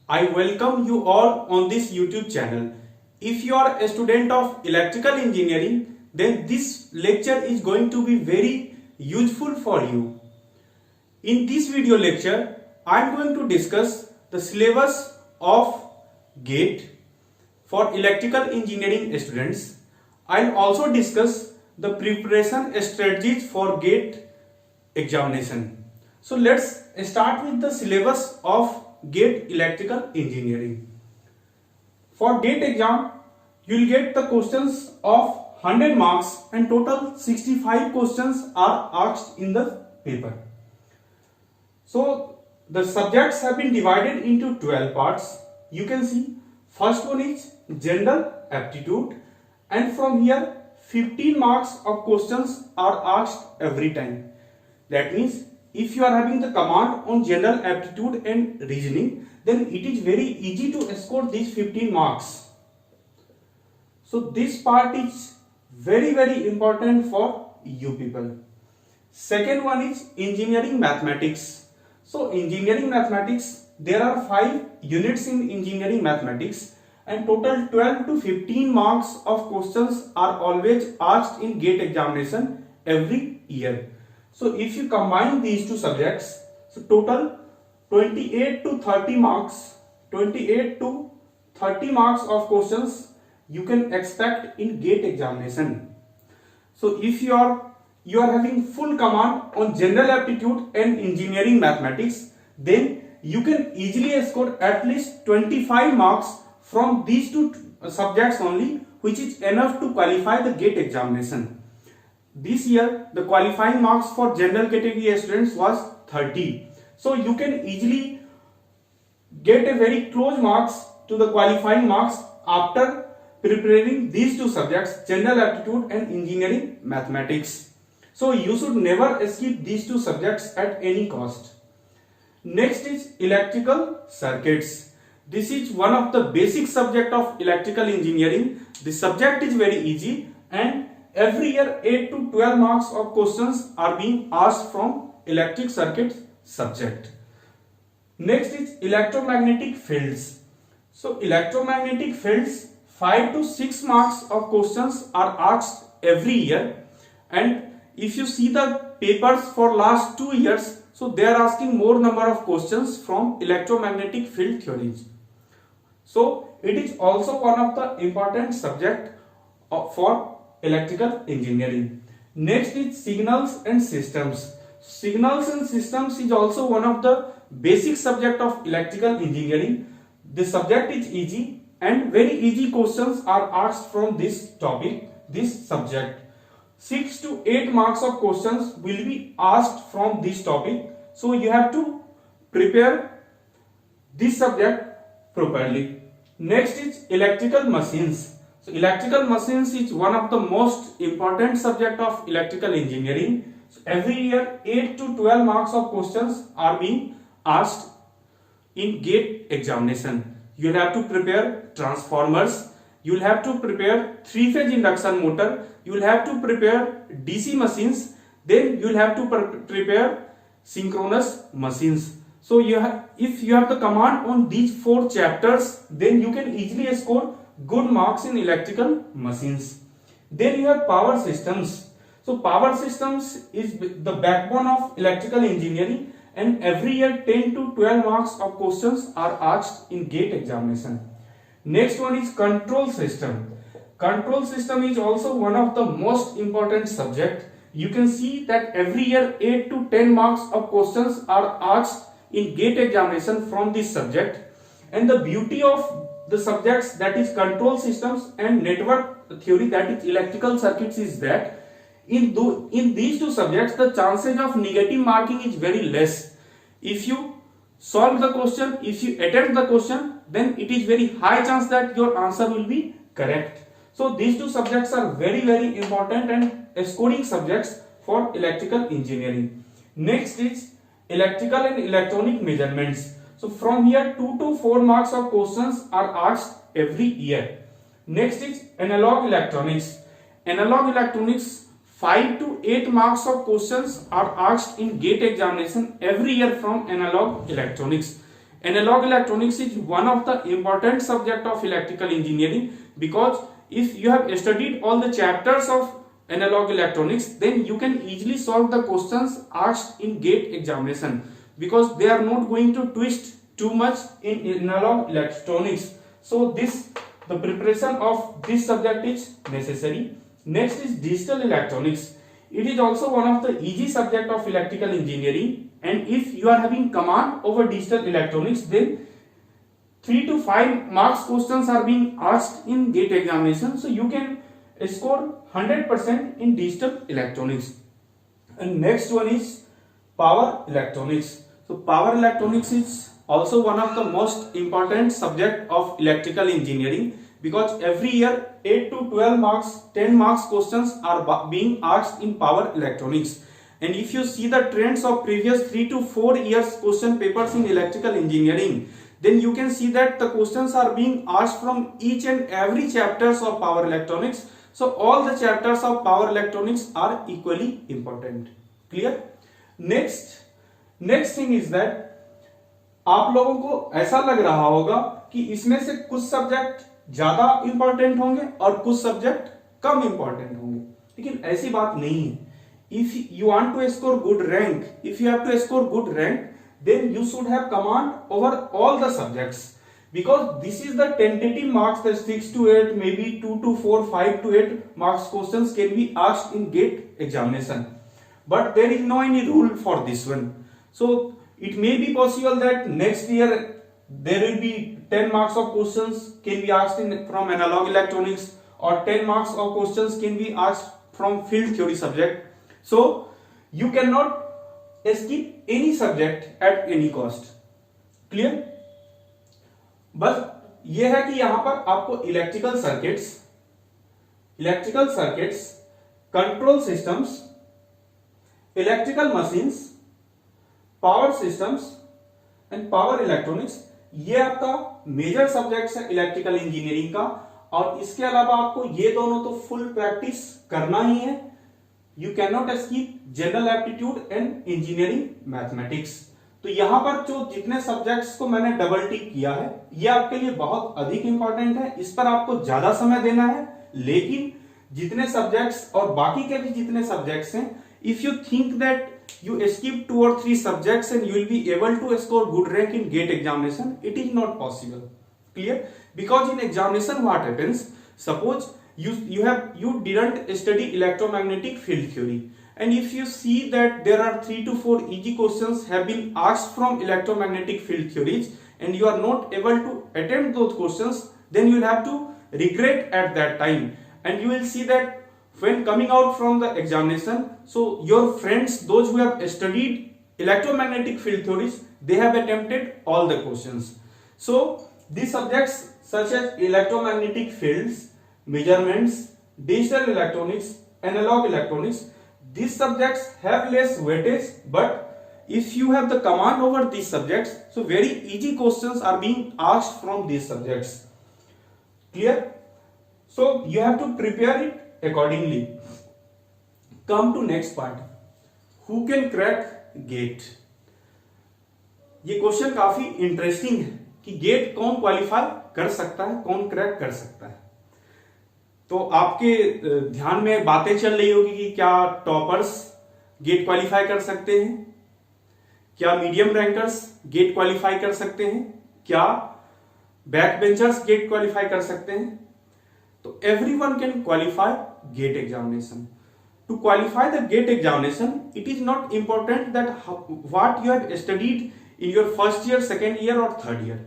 I welcome you all on this YouTube channel. If you are a student of electrical engineering, then this lecture is going to be very useful for you. In this video lecture, I am going to discuss the syllabus of GATE for electrical engineering students. I will also discuss the preparation strategies for GATE examination. So let's start with the syllabus of GATE electrical engineering. For GATE exam, you will get the questions of 100 marks and total 65 questions are asked in the paper. So the subjects have been divided into 12 parts. You can see first one is general aptitude, and from here 15 marks of questions are asked every time. That means if you are having the command on general aptitude and reasoning, then it is very easy to score these 15 marks. So this part is very important for you people. Second one is engineering mathematics. So engineering mathematics, there are 5 units in engineering mathematics and total 12 to 15 marks of questions are always asked in GATE examination every year. So if you combine these two subjects, so total 28 to 30 marks, 28 to 30 marks of questions you can expect in GATE examination. So if you are having full command on general aptitude and engineering mathematics, then you can easily score at least 25 marks from these two subjects only, which is enough to qualify the GATE examination. This year the qualifying marks for general category students was 30. So you can easily get a very close marks to the qualifying marks after preparing these two subjects, general aptitude and engineering mathematics. So you should never skip these two subjects at any cost. Next is electrical circuits. This is one of the basic subject of electrical engineering. The subject is very easy and every year 8 to 12 marks of questions are being asked from electric circuits subject. Next is electromagnetic fields. So electromagnetic fields, 5 to 6 marks of questions are asked every year, and if you see the papers for last 2 years, so they are asking more number of questions from electromagnetic field theories. So it is also one of the important subject for electrical engineering. Next is signals and systems. Signals and systems is also one of the basic subject of electrical engineering. The subject is easy and very easy questions are asked from this topic, this subject. 6 to 8 marks of questions will be asked from this topic. So you have to prepare this subject properly. Next is electrical machines. So electrical machines is one of the most important subject of electrical engineering. So every year 8 to 12 marks of questions are being asked in GATE examination. You will have to prepare transformers, you will have to prepare 3-phase induction motor, you will have to prepare DC machines, then you will have to prepare synchronous machines. So if you have the command on these 4 chapters, then you can easily score good marks in electrical machines. Then you have power systems. So power systems is the backbone of electrical engineering and every year 10 to 12 marks of questions are asked in GATE examination. Next one is control system. Control system is also one of the most important subject. You can see that every year 8 to 10 marks of questions are asked in GATE examination from this subject, and the beauty of the subjects, that is control systems and network theory, that is electrical circuits, is that in these two subjects the chances of negative marking is very less. If you solve the question, if you attempt the question, then it is very high chance that your answer will be correct. So these two subjects are very important and scoring subjects for electrical engineering. Next is electrical and electronic measurements. So from here 2 to 4 marks of questions are asked every year. Next is analog electronics. Analog electronics, 5 to 8 marks of questions are asked in GATE examination every year from analog electronics. Analog electronics is one of the important subject of electrical engineering, because if you have studied all the chapters of analog electronics, then you can easily solve the questions asked in GATE examination, because they are not going to twist too much in analog electronics. So the preparation of this subject is necessary. Next is digital electronics. It is also one of the easy subject of electrical engineering, and if you are having command over digital electronics, then 3 to 5 marks questions are being asked in GATE examination, so you can score 100% in digital electronics. And next one is power electronics. So power electronics is also one of the most important subject of electrical engineering, because every year 8 to 12 marks, 10 marks questions are being asked in power electronics. And if you see the trends of previous 3 to 4 years question papers in electrical engineering, then you can see that the questions are being asked from each and every chapters of power electronics. So all the chapters of power electronics are equally important. Clear? Next thing is that आप लोगों को ऐसा लग रहा होगा कि इसमें से कुछ सब्जेक्ट ज्यादा इंपॉर्टेंट होंगे और कुछ सब्जेक्ट कम इंपॉर्टेंट होंगे, लेकिन ऐसी बात नहीं है. If you want to score good rank, if you have to score good rank, then you should have command over all the subjects, because this is the tentative marks, that 6 to 8, maybe 2 to 4, 5 to 8 marks questions can be asked in GATE examination, but there is no any rule for this one. So it may be possible that next year there will be 10 marks of questions can be asked from analog electronics, or 10 marks of questions can be asked from field theory subject. So you cannot skip any subject at any cost. Clear? बस ये है कि यहां पर आपको electrical circuits, control systems, electrical machines, power systems and power electronics, ये आपका major subjects है इलेक्ट्रिकल इंजीनियरिंग का. और इसके अलावा आपको ये दोनों तो फुल प्रैक्टिस करना ही है. You can not skip general aptitude and engineering mathematics. तो यहां पर जो जितने सब्जेक्ट्स को मैंने डबल टिक किया है, ये आपके लिए बहुत अधिक इंपॉर्टेंट है. इस पर आपको ज्यादा समय देना है, लेकिन जितने सब्जेक्ट्स और बाकी के भी जितने सब्जेक्ट्स हैं, if you think that you skip 2 or 3 subjects and you will be able to score good rank in GATE examination, it is not possible. Clear? Because in examination what happens, suppose you didn't study electromagnetic field theory, and if you see that there are 3 to 4 easy questions have been asked from electromagnetic field theories and you are not able to attempt those questions, then you will have to regret at that time, and you will see that when coming out from the examination, so your friends, those who have studied electromagnetic field theories, they have attempted all the questions. So these subjects such as electromagnetic fields, measurements, digital electronics, analog electronics, these subjects have less weightage, but if you have the command over these subjects, so very easy questions are being asked from these subjects. Clear? So you have to prepare it accordingly. Come to next part. Who can crack GATE? ये question काफी interesting है कि gate कौन qualify कर सकता है, कौन crack कर सकता है. तो आपके ध्यान में बातें चल रही होगी कि क्या टॉपर्स गेट क्वालिफाई कर सकते हैं, क्या मीडियम रैंकर्स गेट क्वालिफाई कर सकते हैं, क्या बैक बेंचर्स गेट क्वालिफाई कर सकते हैं. तो everyone can qualify GATE examination. To qualify the GATE examination, it is not important that what you have studied in your first year, second year or third year.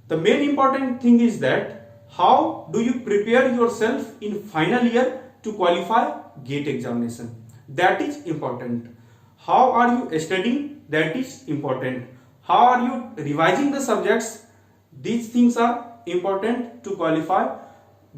The main important thing is that how do you prepare yourself in final year to qualify GATE examination. That is important. How are you studying? That is important. How are you revising the subjects? These things are important to qualify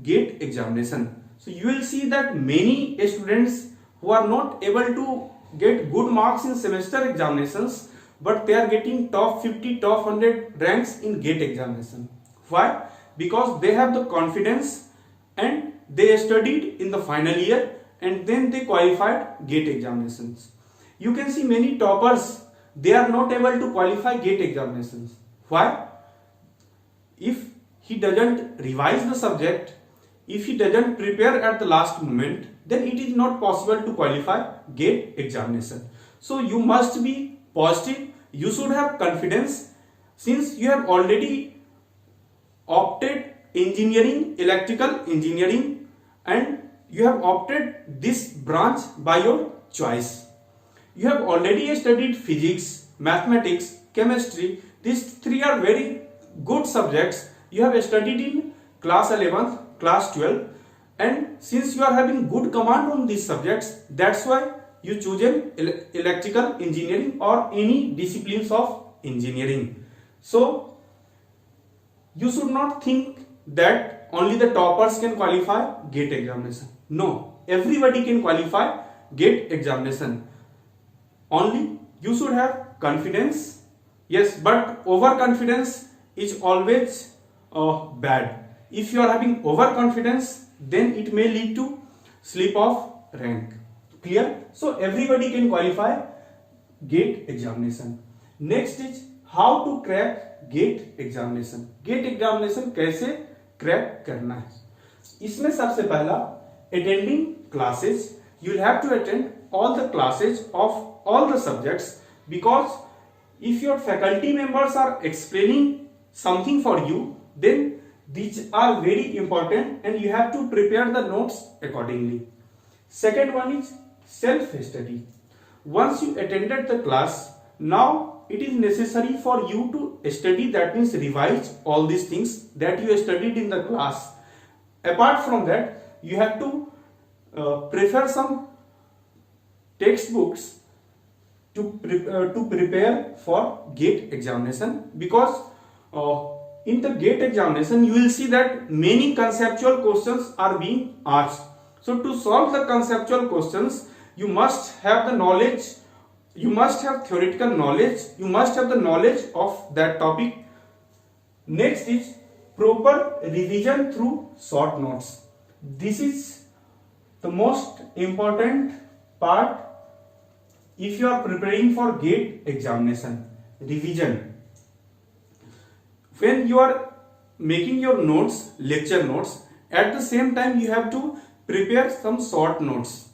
GATE examination. So you will see that many students who are not able to get good marks in semester examinations, but they are getting top 50, top 100 ranks in GATE examination. Why? Because they have the confidence and they studied in the final year and then they qualified GATE examinations. You can see many toppers, they are not able to qualify GATE examinations. Why? If he doesn't revise the subject, if he doesn't prepare at the last moment, then it is not possible to qualify GATE examination. So you must be positive, you should have confidence, since you have already opted engineering, electrical engineering, and you have opted this branch by your choice. You have already studied physics, mathematics, chemistry. These three are very good subjects. You have studied in class 11th, class 12, and since you are having good command on these subjects, that's why you chosen electrical engineering or any disciplines of engineering. So you should not think that only the toppers can qualify GATE examination. No, everybody can qualify GATE examination. Only you should have confidence. Yes, but overconfidence is always bad. If you are having overconfidence, then it may lead to slip of rank. Clear? So everybody can qualify GATE examination. Next is how to crack GATE examination. GATE examination कैसे crack करना है? इसमें सबसे पहला attending classes. You will have to attend all the classes of all the subjects, because if your faculty members are explaining something for you, then these are very important and you have to prepare the notes accordingly. Second one is self-study. Once you attended the class, now it is necessary for you to study, that means revise all these things that you studied in the class. Apart from that, you have to prefer some textbooks to prepare for GATE examination, because in the GATE examination you will see that many conceptual questions are being asked. So to solve the conceptual questions, you must have the knowledge, you must have theoretical knowledge, you must have the knowledge of that topic. Next is proper revision through short notes. This is the most important part if you are preparing for GATE examination. Revision. When you are making your notes, lecture notes, at the same time you have to prepare some short notes,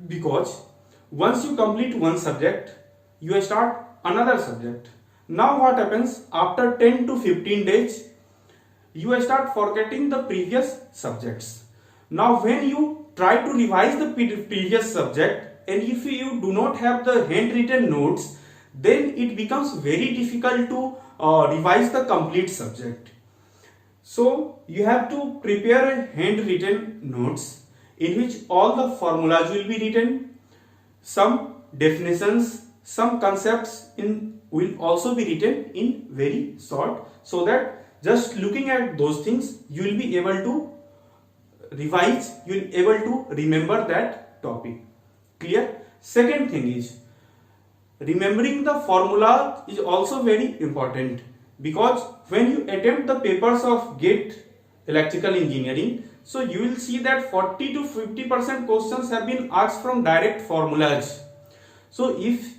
because once you complete one subject, you start another subject. Now what happens? After 10 to 15 days, you start forgetting the previous subjects. Now when you try to revise the previous subject, and if you do not have the handwritten notes, then it becomes very difficult to revise the complete subject. So you have to prepare handwritten notes in which all the formulas will be written, some definitions, some concepts will also be written in very short, so that just looking at those things you will be able to revise, you will be able to remember that topic. Clear? Second thing is, remembering the formula is also very important, because when you attempt the papers of GATE electrical engineering, so you will see that 40 to 50% questions have been asked from direct formulas. So if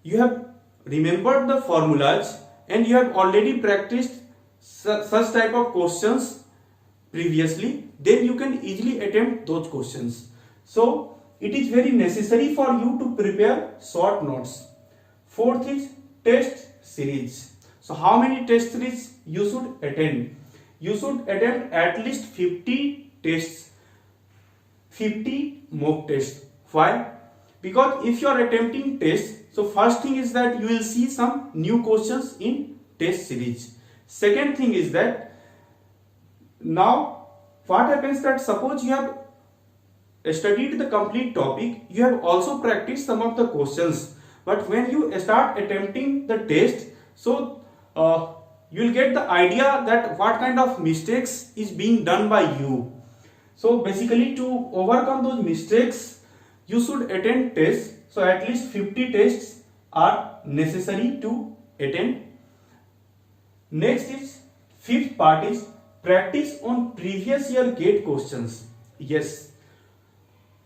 you have remembered the formulas and you have already practiced such type of questions previously, then you can easily attempt those questions. So it is very necessary for you to prepare short notes. Fourth is test series. So how many test series you should attend? You should attempt at least 50 tests, 50 mock tests. Why? Because if you are attempting tests, so first thing is that you will see some new questions in test series. Second thing is that now what happens, that suppose you have studied the complete topic, you have also practiced some of the questions, but when you start attempting the test, so you will get the idea that what kind of mistakes is being done by you. So basically, to overcome those mistakes, you should attend tests. So at least 50 tests are necessary to attend. Next is, fifth part is practice on previous year GATE questions. Yes,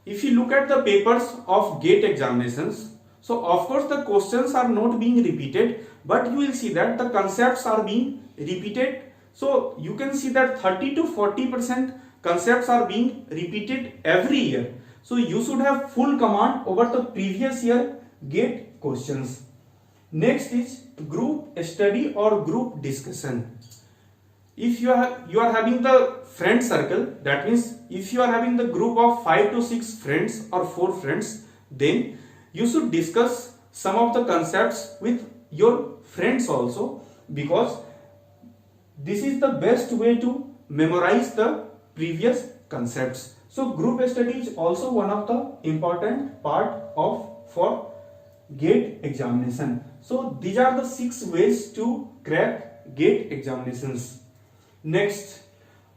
if you look at the papers of GATE examinations, So of course the questions are not being repeated, but you will see that the concepts are being repeated. So you can see that 30 to 40% concepts are being repeated every year. So you should have full command over the previous year GATE questions. Next is group study or group discussion. If you are having the friend circle, that means if you are having the group of 5 to 6 friends or 4 friends, then you should discuss some of the concepts with your friends also, because this is the best way to memorize the previous concepts. So group study is also one of the important part of for GATE examination. So these are the 6 ways to crack GATE examinations. Next,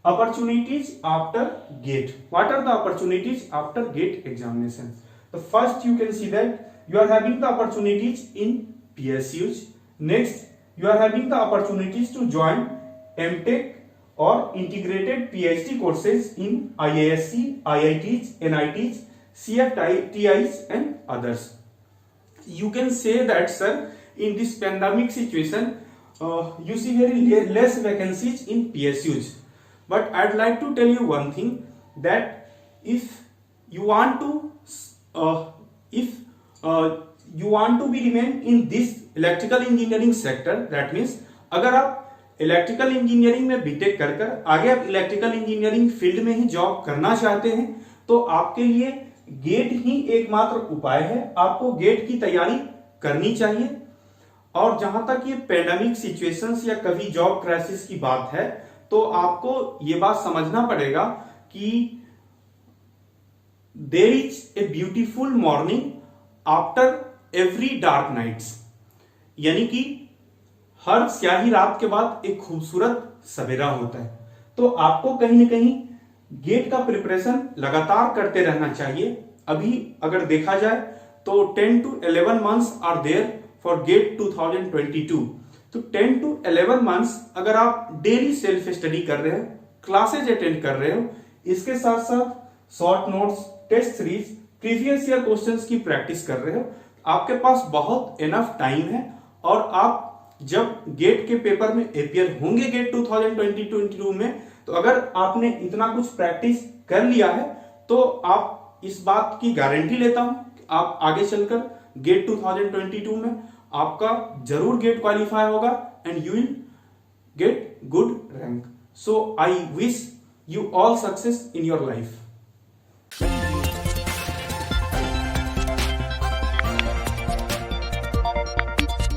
opportunities after GATE. What are the opportunities after GATE examination? The first, you can see that you are having the opportunities in PSUs. Next, you are having the opportunities to join MTech or integrated PhD courses in IISc, IITs, NITs, CFTIs and others. You can say that, sir, in this pandemic situation, you see very less vacancies in PSUs. But I'd like to tell you one thing, that if you want to be remain in this electrical engineering sector, that means अगर आप electrical engineering में BTech कर आगे आप electrical engineering field में ही job करना चाहते हैं, तो आपके लिए गेट ही एकमात्र उपाय है. आपको गेट की तैयारी करनी चाहिए. और जहां तक ये पेंडेमिक सिचुएशंस या कभी जॉब क्राइसिस की बात है, तो आपको ये बात समझना पड़ेगा कि there is a beautiful morning after every dark nights, यानी कि हर स्याही रात के बाद एक खूबसूरत सवेरा होता है. तो आपको कहीं ना कहीं गेट का प्रिपरेशन लगातार करते रहना चाहिए. अभी अगर देखा जाए तो 10 to 11 months are there for GATE 2022. तो 10 to 11 months अगर आप डेली सेल्फ स्टडी कर रहे हो, क्लासेज अटेंड कर रहे हो, इसके साथ साथ short notes, test series, previous year questions की प्रैक्टिस कर रहे हो, आपके पास बहुत इनफ टाइम है. और आप जब गेट के पेपर में अपियर होंगे गेट 2022 में, तो अगर आपने इतना कुछ प्रैक्टिस कर लिया है, तो आप इस बात की गारंटी लेता हूं कि आप आगे चलकर गेट 2022 में आपका जरूर गेट क्वालिफाई होगा and you will get good rank. So I wish you all success in your life.